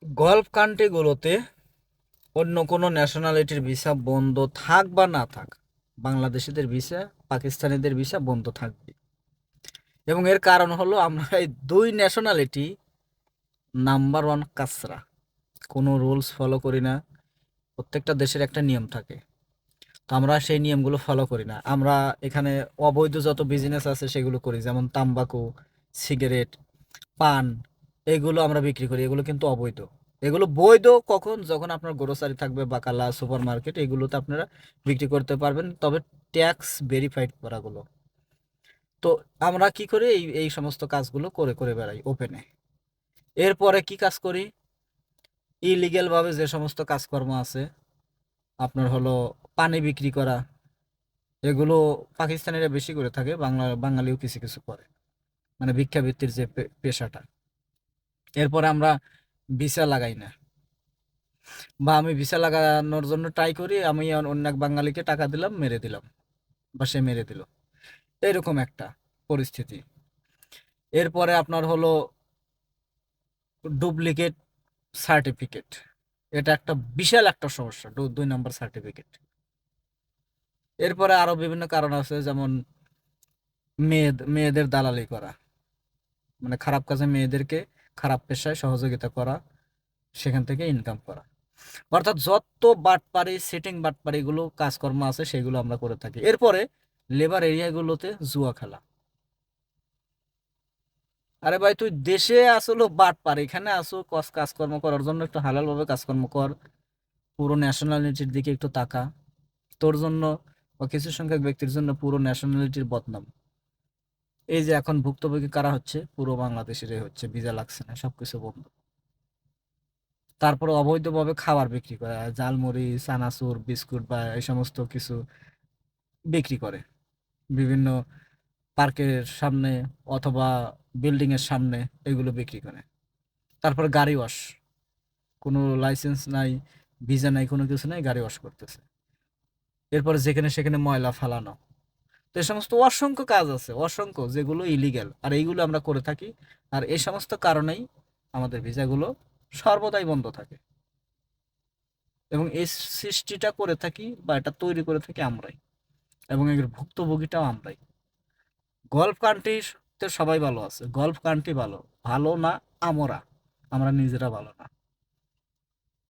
Golf কান্ট্রিগুলোতে অন্য কোনো ন্যাশনালিটির visa বন্ধ থাক বা না থাক, বাংলাদেশিদের ভিসা, পাকিস্তানিদের ভিসা বন্ধ থাকবে। এবং এর কারণ হলো আমরা এই দুই ন্যাশনালিটি নাম্বার ওয়ান কাচরা, কোনো রুলস ফলো করি না। প্রত্যেকটা দেশের একটা নিয়ম থাকে, তো আমরা সেই নিয়মগুলো ফলো করি না। আমরা এখানে অবৈধ যত বিজনেস আছে সেগুলো করি, যেমন তাম্বাকু, সিগারেট, পান, এগুলো আমরা বিক্রি করি। এগুলো কিন্তু অবৈধ। এগুলো বৈধ কখন? যখন আপনার গ্রোসারি থাকবে, বাকালা, সুপার মার্কেট, এগুলোতে আপনারা বিক্রি করতে পারবেন, তবে ট্যাক্স ভেরিফাইড করাগুলো। তো আমরা কি করি, এই এই সমস্ত কাজগুলো করে করে বেড়াই ওপেনে। এরপরে কি কাজ করি? ইলিগেল ভাবে যে সমস্ত কাজকর্ম আছে, আপনার হলো পানি বিক্রি করা, এগুলো পাকিস্তানিরা বেশি করে থাকে, বাঙালিও কিছু কিছু করে, মানে ভিক্ষাবৃত্তির যে পেশাটা। এরপরে আমরা ভিসা লাগাই না, বা আমি ভিসা লাগানোর জন্য ট্রাই করি, আমি অন্য এক বাঙালিকে টাকা দিলাম, মেরে দিলাম, বা সে মেরে দিল, এরকম একটা পরিস্থিতি। এরপরে আপনার হলো ডুপ্লিকেট সার্টিফিকেট। এটা একটা বিশাল একটা সমস্যা, 2 নম্বর সার্টিফিকেট। এরপরে আরো বিভিন্ন কারণ আছে, যেমন মেয়েদের দালালি করা, মানে খারাপ কাজে মেয়েদেরকে খারাপ পেশায় সহযোগিতা করা, সেখান থেকে ইনকাম করা। অর্থাৎ যত বাটপারি, সিটিং বাটপারিগুলো কাজকর্ম আছে সেগুলো আমরা করে থাকি। এরপরে লেবার এরিয়াগুলোতে জুয়া খেলা। আরে ভাই, তুই দেশে আসলো বাটপার, এখানে আসো কাজকর্ম করার জন্য, একটু হালাল ভাবে কাজকর্ম কর, পুরো ন্যাশনালিটির দিকে একটু তাকা। তোর জন্য বা কিছু সংখ্যক ব্যক্তির জন্য পুরো ন্যাশনালিটির বদনাম। এই যে এখন ভুক্তভোগী কারা হচ্ছে, পুরো বাংলাদেশেরই হচ্ছে, ভিসা লাগছে না, সবকিছু বন্ধ। তারপরে অবৈধভাবে খাবার বিক্রি করে, ঝালমুড়ি, চানাচুর, বিস্কুট বা এই সমস্ত কিছু বিক্রি করে বিভিন্ন পার্কের সামনে অথবা বিল্ডিং এর সামনে, এগুলো বিক্রি করে। তারপর গাড়ি ওয়াশ, কোনো লাইসেন্স নাই, ভিসা নাই, কোনো কিছু নাই, গাড়ি ওয়াশ করতেছে। এরপর যেখানে সেখানে ময়লা ফালানো। তো এই সমস্ত অসংখ্য কাজ আছে, অসংখ্য, যেগুলো ইলিগ্যাল, আর এইগুলো আমরা করে থাকি। আর এই সমস্ত কারণেই আমাদের ভিসাগুলো সর্বদাই বন্ধ থাকে। এবং এই সৃষ্টিটা করে থাকি বা এটা তৈরি করে থাকি আমরাই, এবং এর ভুক্তভোগীটাও আমরাই। গলফ কান্ট্রিতে সবাই ভালো আছে, গলফ কান্ট্রি ভালো, ভালো না আমরা, আমরা নিজেরা ভালো না।